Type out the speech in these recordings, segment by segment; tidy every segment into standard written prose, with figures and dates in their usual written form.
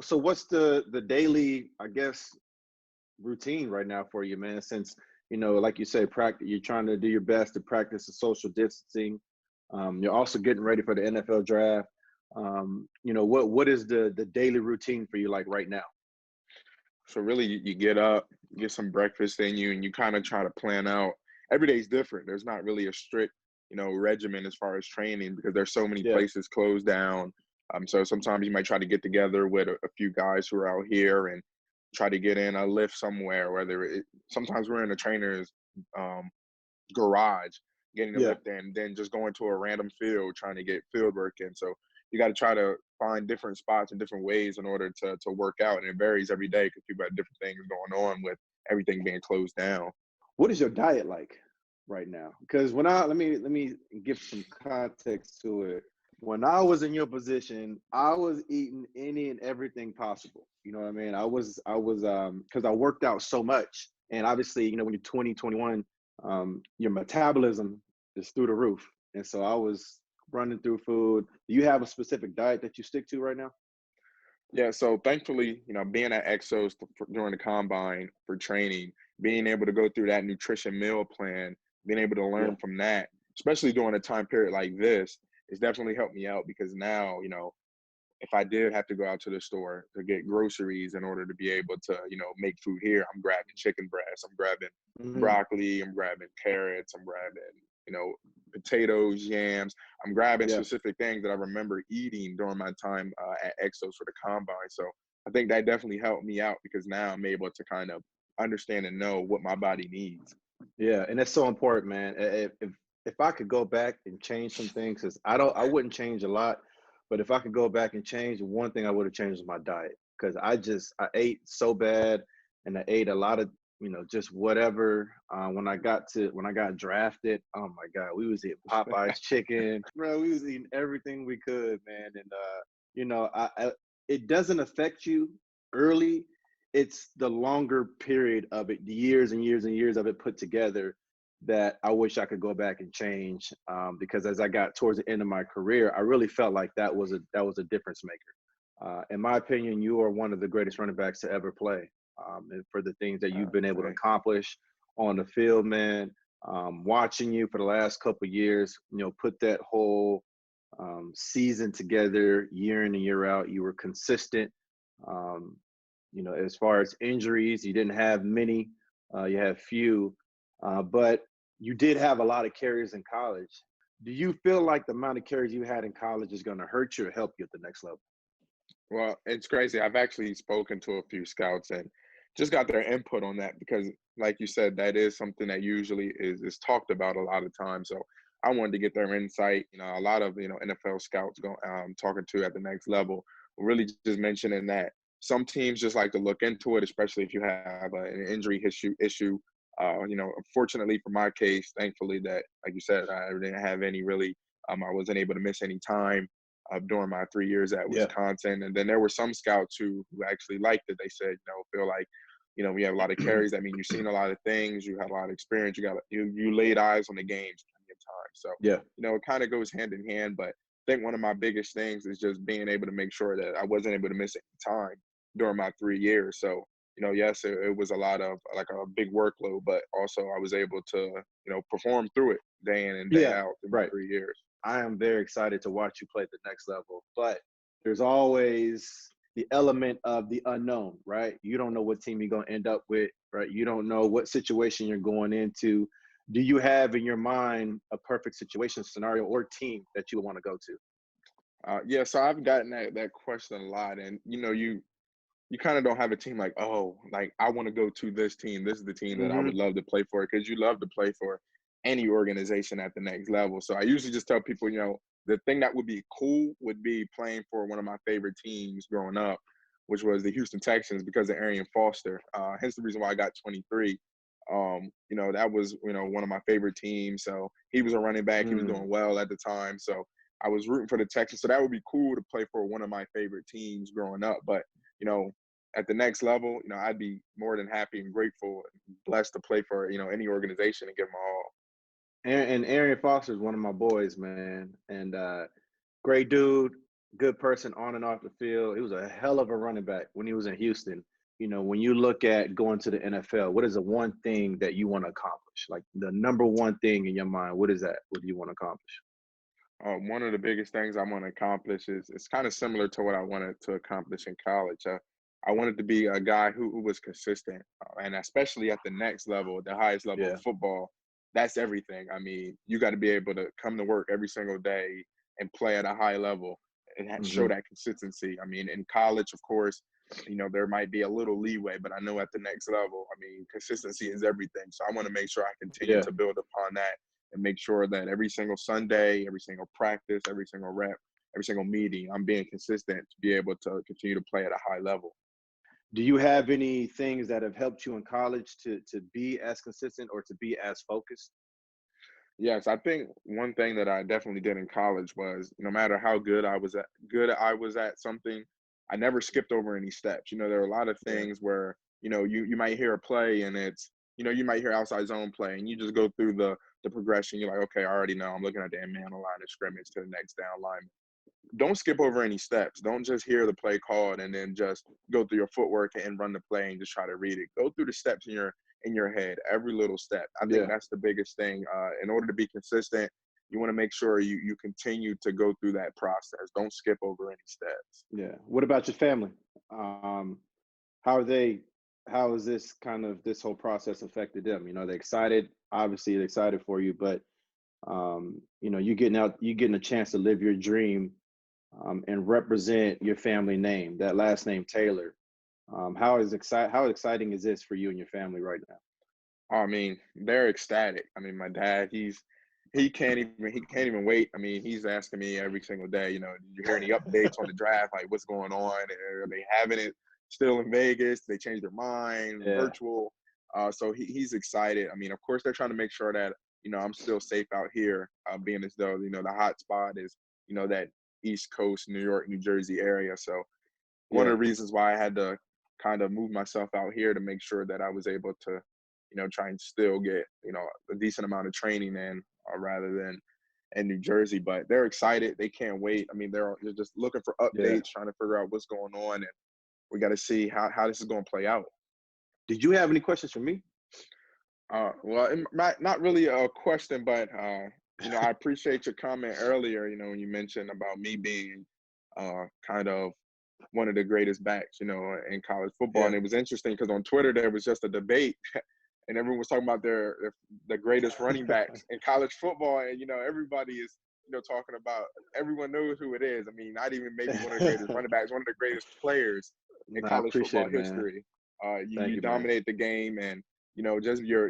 So what's the daily, I guess, routine right now for you, man? Since like you say, practice. You're trying to do your best to practice the social distancing. You're also getting ready for the NFL draft. What is the daily routine for you like right now? So really, you get up, get some breakfast in you, and you kind of try to plan out. Every day's different. There's not really a strict, regimen as far as training because there's so many Yeah, places closed down. So sometimes you might try to get together with a few guys who are out here and try to get in a lift somewhere. Sometimes we're in a trainer's um, garage, getting a yeah. lift in, then just going to a random field trying to get field work in. So you got to try to find different spots and different ways in order to work out, and it varies every day because people have different things going on with everything being closed down. What is your diet like right now? Because when I let me give some context to it. When I was in your position, I was eating any and everything possible. You know what I mean? I was because I worked out so much, and obviously, when you're 20, 21, your metabolism is through the roof, and so I was running through food. Do you have a specific diet that you stick to right now? Yeah, so thankfully, being at Exos during the combine for training, being able to go through that nutrition meal plan, being able to Yeah, learn from that, especially during a time period like this, has definitely helped me out because now, if I did have to go out to the store to get groceries in order to be able to, make food here, I'm grabbing chicken breast, I'm grabbing hmm, broccoli, I'm grabbing carrots, I'm grabbing, you know, potatoes, yams. I'm grabbing yeah. specific things that I remember eating during my time at Exos for the combine. So I think that definitely helped me out because now I'm able to kind of understand and know what my body needs. Yeah, and that's so important, man. If I could go back and change some things, 'cause I wouldn't change a lot, but if I could go back and change one thing, I would have changed my diet because I ate so bad, and I ate a lot of just whatever. When I got drafted, oh my God, we was eating Popeye's chicken, bro. We was eating everything we could, man, and it doesn't affect you early. It's the longer period of it, the years and years and years of it put together, that I wish I could go back and change. Because as I got towards the end of my career, I really felt like that was a difference maker. In my opinion, you are one of the greatest running backs to ever play. And for the things that you've been able to Thank accomplish on the field, man. Watching you for the last couple of years, put that whole season together, year in and year out. You were consistent. Um, as far as injuries, you didn't have many. You had few, but you did have a lot of carries in college. Do you feel like the amount of carries you had in college is going to hurt you or help you at the next level? Well, it's crazy. I've actually spoken to a few scouts and just got their input on that because, like you said, that is something that usually is talked about a lot of times. So I wanted to get their insight. A lot of NFL scouts talking to at the next level, really just mentioning that some teams just like to look into it, especially if you have an injury issue. Unfortunately for my case, thankfully that, like you said, I didn't have any really. I wasn't able to miss any time during my 3 years at Yeah. Wisconsin. And then there were some scouts who actually liked it. They said, feel like, we have a lot of carries. I mean, you've seen a lot of things. You had a lot of experience. You laid eyes on the games plenty of times. So, Yeah. it kind of goes hand in hand. But I think one of my biggest things is just being able to make sure that I wasn't able to miss any time during my 3 years. So, yes, it was a lot of like a big workload, but also I was able to, perform through it day in and day Yeah. out through my Right. 3 years. I am very excited to watch you play at the next level, but there's always the element of the unknown, right? You don't know what team you're going to end up with, right? You don't know what situation you're going into. Do you have in your mind a perfect situation, scenario, or team that you want to go to? Yeah, so I've gotten that question a lot, and you kind of don't have a team like, oh, like I want to go to this team. This is the team that I would Hmm. love to play for because you love to play for any organization at the next level. So I usually just tell people, the thing that would be cool would be playing for one of my favorite teams growing up, which was the Houston Texans because of Arian Foster. Hence the reason why I got 23. That was one of my favorite teams. So he was a running back. He was Mm. doing well at the time. So I was rooting for the Texans. So that would be cool to play for one of my favorite teams growing up. But you know, at the next level, I'd be more than happy and grateful and blessed to play for, any organization and give them all. And Arian Foster is one of my boys, man, and great dude. good person on and off the field. He was a hell of a running back when he was in Houston. When you look at going to the NFL, what is the one thing that you want to accomplish? Like the number one thing in your mind, what is that? What do you want to accomplish? One of the biggest things I want to accomplish is it's kind of similar to what I wanted to accomplish in college. I wanted to be a guy who was consistent, and especially at the next level, the highest level of Yeah. football. That's everything. I mean, you got to be able to come to work every single day and play at a high level and show Hmm. that consistency. I mean, in college, of course, there might be a little leeway, but I know at the next level, I mean, consistency is everything. So I want to make sure I continue Yeah. to build upon that and make sure that every single Sunday, every single practice, every single rep, every single meeting, I'm being consistent to be able to continue to play at a high level. Do you have any things that have helped you in college to be as consistent or to be as focused? Yes, I think one thing that I definitely did in college was no matter how good I was at something, I never skipped over any steps. There are a lot of Yeah. things where, you might hear a play and you might hear outside zone play and you just go through the progression. You're like, okay, I already know. I'm looking at the end man on the line of scrimmage to the next down line. Don't skip over any steps. Don't just hear the play called and then just go through your footwork and run the play and just try to read it. Go through the steps in your head, every little step. I think Yeah. that's the biggest thing. In order to be consistent, you want to make sure you continue to go through that process. Don't skip over any steps. Yeah. What about your family? Um, how are they? How has this whole process affected them? They're excited. Obviously, they're excited for you, but you getting a chance to live your dream, and represent your family name, that last name Taylor. How exciting is this for you and your family right now? I mean, they're ecstatic. I mean, my dad, he can't even wait. I mean, he's asking me every single day, did you hear any updates on the draft? Like, what's going on? Are they having it still in Vegas? Did they change their mind? Yeah. Virtual? So he's excited. I mean, of course, they're trying to make sure that I'm still safe out here, being as though the hot spot is that East Coast, New York, New Jersey area. So one of Yeah. the reasons why I had to kind of move myself out here to make sure that I was able to, try and still get, a decent amount of training in, rather than in New Jersey. But they're excited. They can't wait. I mean, they're just looking for Yeah. updates, trying to figure out what's going on. And we got to see how this is going to play out. Did you have any questions for me? Well, not really a question, but, I appreciate your comment earlier, when you mentioned about me being kind of one of the greatest backs, in college football. And Yeah. it was interesting because on Twitter there was just a debate, and everyone was talking about the greatest running backs in college football, and everybody is talking about everyone knows who it is. I mean, not even maybe one of the greatest running backs, one of the greatest players in No, I college appreciate football it, man. history. You Thank you you, man. dominate the game, and just your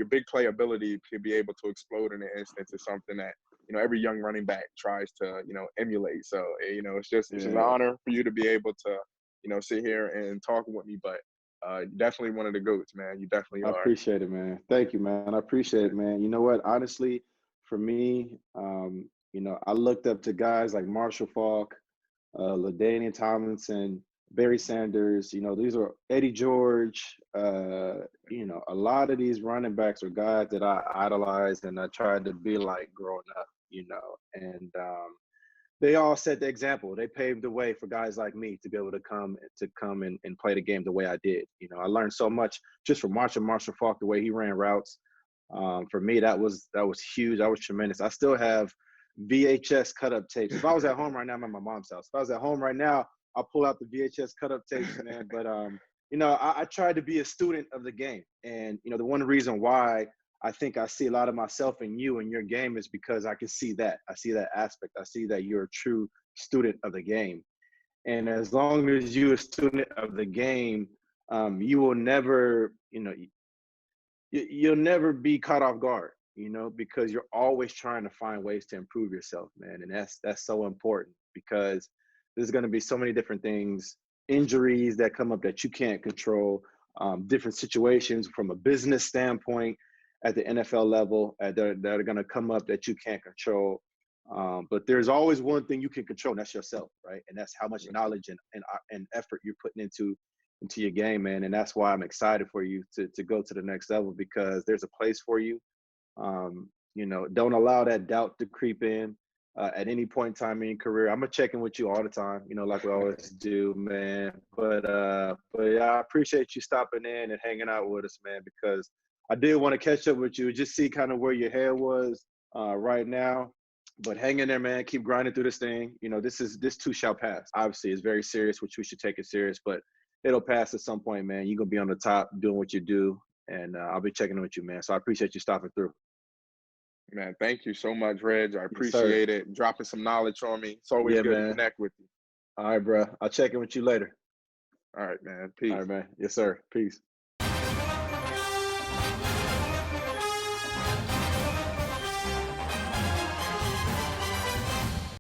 big play ability to be able to explode in an instance is something that every young running back tries to emulate. So it's just an Yeah. honor for you to be able to sit here and talk with me. But definitely one of the goats, man. You definitely I are. appreciate it, man. Thank you, man. I appreciate it, man. You know what? Honestly, for me, I looked up to guys like Marshall Falk, LaDainian Tomlinson, Barry Sanders. These are Eddie George. A lot of these running backs are guys that I idolized and I tried to be like growing up. And they all set the example. They paved the way for guys like me to be able to come and play the game the way I did. I learned so much just from Marshall Falk, the way he ran routes. For me, that was huge. That was tremendous. I still have VHS cut up tapes. If I was at home right now, I'm at my mom's house. If I was at home right now, I'll pull out the VHS cut up tapes, man. But I tried to be a student of the game, and the one reason why I think I see a lot of myself in you and your game is because I can see that. I see that aspect. I see that you're a true student of the game. And as long as you're a student of the game, you will never, you'll never be caught off guard, because you're always trying to find ways to improve yourself, man. And that's so important because there's going to be so many different things, injuries that come up that you can't control, different situations from a business standpoint at the NFL level that are going to come up that you can't control. But there's always one thing you can control, and that's yourself, right? And that's how much knowledge and effort you're putting into your game, man. And that's why I'm excited for you to go to the next level because there's a place for you. Don't allow that doubt to creep in. at any point in time in your career. I'm gonna check in with you all the time, like we always do, man. But yeah, I appreciate you stopping in and hanging out with us, man, because I did want to catch up with you, just see kind of where your head was right now. But hang in there, man. Keep grinding through this thing. This too shall pass. Obviously, it's very serious, which we should take it serious, but it'll pass at some point, man. You're gonna be on the top doing what you do, and I'll be checking in with you, man. So I appreciate you stopping through. Man, thank you so much, Reg. I Yes, sir. appreciate it. Dropping some knowledge on me. It's always Yeah, good to man. connect with you. All right, bro. I'll check in with you later. All right, man. All Peace. right, man. Yes, sir. Peace.